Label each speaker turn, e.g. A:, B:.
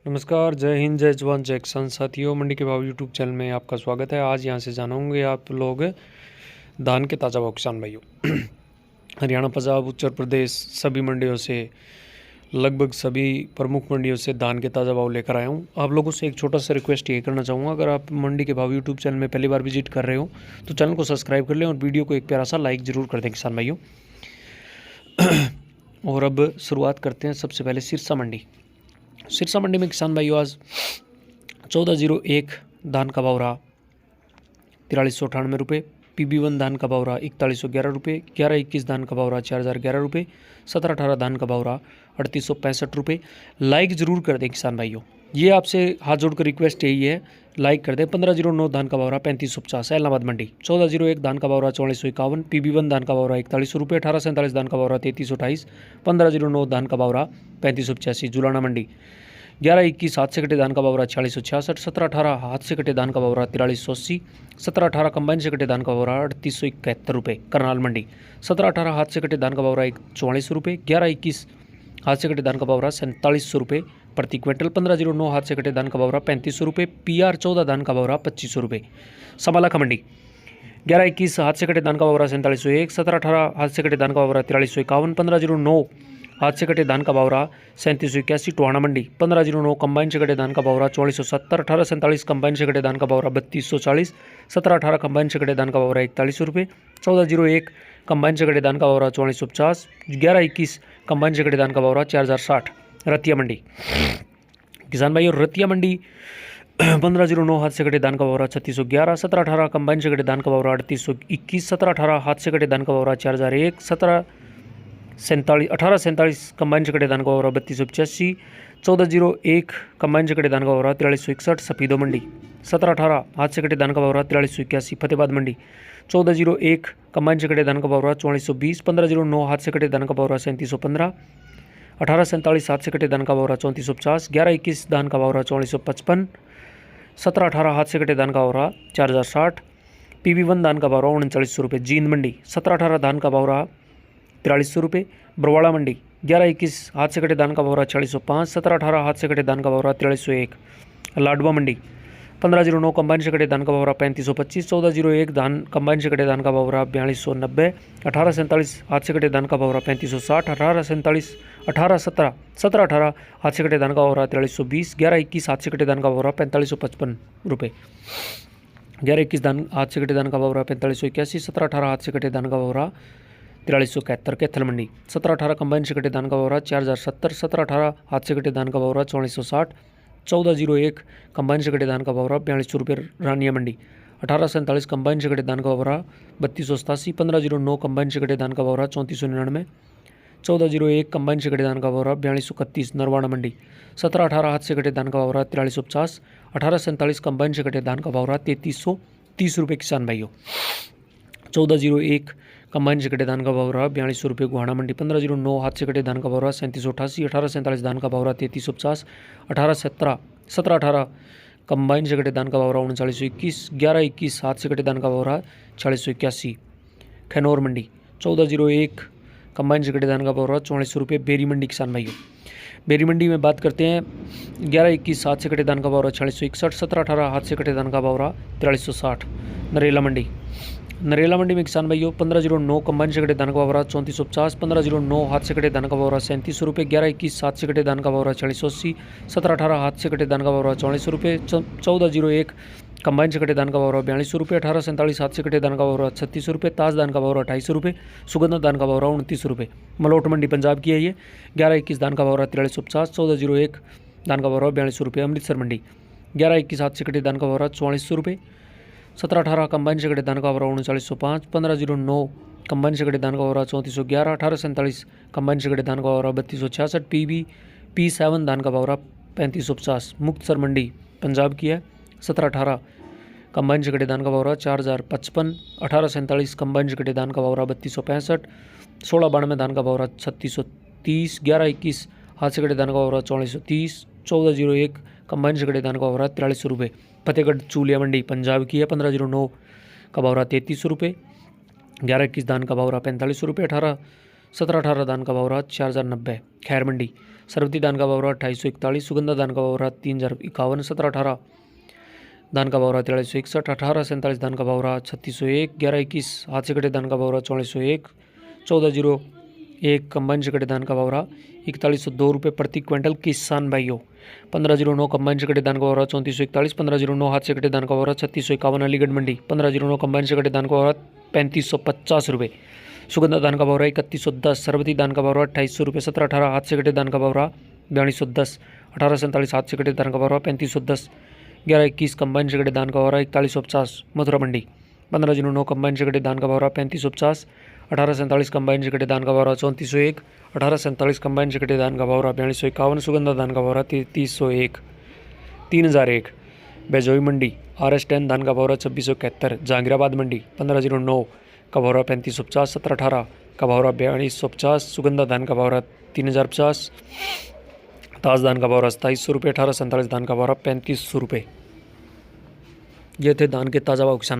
A: नमस्कार, जय हिंद, जय जवान, जय किसान। साथियों, मंडी के भाव यूट्यूब चैनल में आपका स्वागत है। आज यहाँ से जानेंगे आप लोग धान के ताज़ा भाव किसान भाइयों। हरियाणा, पंजाब, उत्तर प्रदेश सभी मंडियों से, लगभग सभी प्रमुख मंडियों से धान के ताज़ा भाव लेकर आया हूँ। आप लोगों से एक छोटा सा रिक्वेस्ट ये करना चाहूँगा, अगर आप मंडी के भाव यूट्यूब चैनल में पहली बार विजिट कर रहे हो तो चैनल को सब्सक्राइब कर लें और वीडियो को एक प्यारा सा लाइक ज़रूर कर दें किसान भाइयों। और अब शुरुआत करते हैं सबसे पहले सिरसा मंडी। सिरसा मंडी में किसान भाइयों आज 1401 धान का भाव रहा 4398 रुपये। PB1 धान का भाव रहा 4111 रुपये। 1121 धान का भाव रहा 4011 रुपये। 1718 धान का भाव रहा 3865 रुपये। लाइक ज़रूर कर दें किसान भाइयों, ये आपसे हाथ जोड़कर रिक्वेस्ट यही है, लाइक कर दें। 1509 धान का भाव रहा 3550 इलाहाबाद मंडी। 1401 धान का भाव रहा 4451। PB1 धान का भाव रहा 41 रुपये। 1847 धान का भाव रहा 3328। 1509 धान का भाव रहा 3585 जुलाना मंडी। 1121 हाथ से कटे धान का भाव रहा 4666। 1718 हाथ से कटे धान का भाव रहा 4380। 1718 कंबाइन से कटे धान का भाव रहा 3871 रुपये करनाल मंडी। 1718 हाथ से कटे धान का भाव रहा 44 रुपये। 1121 हाथ से कटे धान का भाव रहा 4700 रुपये प्रति क्विंटल। 1509 हाथ से कटे धान का भाव रहा 3500 रुपये। PR 14 धान का भाव रहा 2500 रुपये। समालाखा मंडी। 1121 हाथ से कटे धान का भाव रहा 4701। 1718 हाथ से कटे धान का भाव रहा 4351। 1509 हाथ से कटे धान का भाव रहा 3781 टोहाना मंडी। 1509 कंबाइन से कटे धान का भाव रहा 4470। 1847 कंबाइन से कटे धान का भाव रहा 3240। 1718 कंबाइन से कटे धान का भाव रहा 41 रुपये। 1401 कंबाइन से कटे धान का भाव रहा 4450। 1121 कंबाइन से कटे धान का भाव रहा 4060 रतिया मंडी। किसान भाइयों, रतिया मंडी 1509 हाथ से कटे धान का भाव रहा 3611। 1718 कंबाइन से कटे धान का भाव रहा 3821। 1718 हाथ से कटे धान का भाव रहा 4001। 1847 कंबाइन से कटे धान का भाव रहा 3285। 1401 कंबाइन से कटे धान का भाव रहा 4361 सफीदो मंडी। 1718 हाथ से कटे धान का भाव रहा 4381 फतेहाबाद मंडी। 1401 कंबाइन से कटे धान का भाव रहा 4420। 1509 हाथ से कटे धान का भाव रहा 3715। 1847 हाथ से कटे धान का भाव रहा 3450। 1121 धान का भाव रहा 4455। 1718 हाथ से कटे धान का भाव रहा 4060। PB1 धान का भाव रहा 3900 रुपये जींद मंडी। 1718 धान का भाव रहा 4300 रुपये बरवाड़ा मंडी। 1121 हाथ से कटे धान का भाव रहा 4605। 1718 हाथ से कटे धान का भाव रहा 4301 लाडवा मंडी। 1509 कंबाइन से कटे धान का भाव रहा 3525। 1401 धान कंबाइन से कटे धान का भाव रहा 4290। 1847 हाथ से कटे धान का भाव रहा 3560। 1718 हाथ से कटे धान का भाव रहा 4320। 1121 हाथ से कटे धान का भाव रहा 4555 रुपये। 1121 धान हाथ से कटे धान का भाव रहा 4581। 1718 हाथ से कटे धान का भाव रहा 4371 कैथल मंडी। 1718 कंबाइन से कटे धान का भाव रहा 4070। 1718 हाथ से कटे धान का भाव रहा 4460। 1401 कंबाइन से कटे धान का भाव रहा 4200 रुपये रानिया मंडी। 1847 कंबाइन से कटे धान का भाव रहा 3287। 1509 कंबाइन से कटे धान का भाव रहा 3499। 1401 कंबाइन से कटे धान का भाव रहा 4231 नरवाना मंडी। 1718 हाथ से कटे धान का भाव रहा 4350। 1847 कंबाइन से कटे धान का भाव रहा 3330 रुपये किसान भाइयों। 1401 कंबाइन से कटे धान का भाव रहा 4200 रुपये गुहाना मंडी। 1509 हाथ से कटे धान का भाव रहा 3788। 1847 धान का भाव रहा 3350। 1718 कंबाइन से कटे धान का भाव रहा 3921। 1121 हाथ से कटे धान का भाव रहा 4681 खैनौर मंडी। 1401 कंबाइन से कटे धान का भाव रहा 4400 रुपये बेरी मंडी किसान भाइयों। बेरी मंडी में बात करते हैं। 1121 हाथ से कटे धान का भाव रहा 4661। 1718 हाथ से कटे धान का भाव रहा 4360 नरेला मंडी। नरेला मंडी में किसान भाइयों 1509 कंबाइन से कटे धान का भाव रहा 3450। 1509 हाथ से कटे धान का भाव रहा 3700 रुपये। 1121 हाथ से कटे धान का भाव रहा 4680। 1718 हाथ से कटे धान का भाव रहा 4400 रुपये। 1401 कंबाइन से कटे धान का भाव रहा 4200 रुपये। 1847 हाथ से कटे धान का भाव रहा 3600 रुपये। ताज धान का भाव रहा 2800 रुपये। सुगंधा धान का भाव रहा 29 रुपये। मलोट मंडी पंजाब की है ये। 1121 धान का भाव रहा 4350। 1401 धान का भाव रहा 4200 रुपये अमृतसर मंडी। 1121 हाथ से कटे धान का भाव रहा 4400 रुपये। 1718 कंबाइन से कटे धान का भाव रहा 3905। 1509 कंबाइन से कटे धान का भाव रहा 3411। 1847 कंबाइन से कटे धान का भाव रहा 3266। P7 धान का भाव रहा 3550 मुक्तसर मंडी पंजाब की है। 1718 कंबाइन से कटे धान का भाव रहा 4055। 1847 कंबाइन से कटे धान का भाव रहा 3265। 1692 धान का भाव रहा 3630। 1121 हाथ से कटे धान का भाव रहा 4430। 1401 कंबाइन से कटे धान का भाव रहा 4300 रुपये फतेहगढ़ चूलिया मंडी पंजाब की है। 1509 का भाव रहा 3300 रुपये। 1121 धान का भाव रहा 4500 रुपये। 17-18 धान का भाव रहा 4090। खैर मंडी सरबती धान का भाव रहा 2841। सुगंधा धान का भाव रहा 3051। 17-18 धान का भाव रहा 4361। 18-47 धान का भाव रहा 3601। 11-21 हाथ से कटे धान का भाव रहा 4401। 14-01 कंबाइन से कटे धान का भाव रहा 4102 रुपये प्रति क्विंटल किसान भाइयों। 15-09 कंबाइन से कटे धान का भाव रहा 3441। 15-09 हाथ से कटे धान का भाव रहा 3651 अलीगढ़ मंडी। 15-09 कंबाइन से कटे धान का भाव रहा 3550 रुपये। सुगंधा धान का भाव रहा 3110। सरबती धान का भाव रहा 2800 रुपये। 17-18 हाथ से कटे धान का भाव रहा 4210। 18-47 हाथ से कटे धान का भाव रहा 3510। 11-21 कंबाइन से कटे धान का भाव रहा 4150 मथुरा मंडी। 15-09 कंबाइन से कटे धान का भाव रहा 3550। 18-47 कंबाइन से कटे धान का भाव रहा 3401। 18-47 कंबाइन से कटे धान का भाव रहा 4251। सुगंधा धान का भाव रहा 3301। 3001 बेजोई मंडी। RS10 धान का भाव रहा 2671। जहांगीराबाद मंडी। 15-09 का भाव रहा 3550। 17-18 का भाव रहा 4250। सुगंधा धान का भाव रहा 3050। ताज धान का भाव रहा 2700 रुपये। 18-47 धान का भाव रहा 3500 रुपये। ये थे धान के ताज़ा भाव किसान।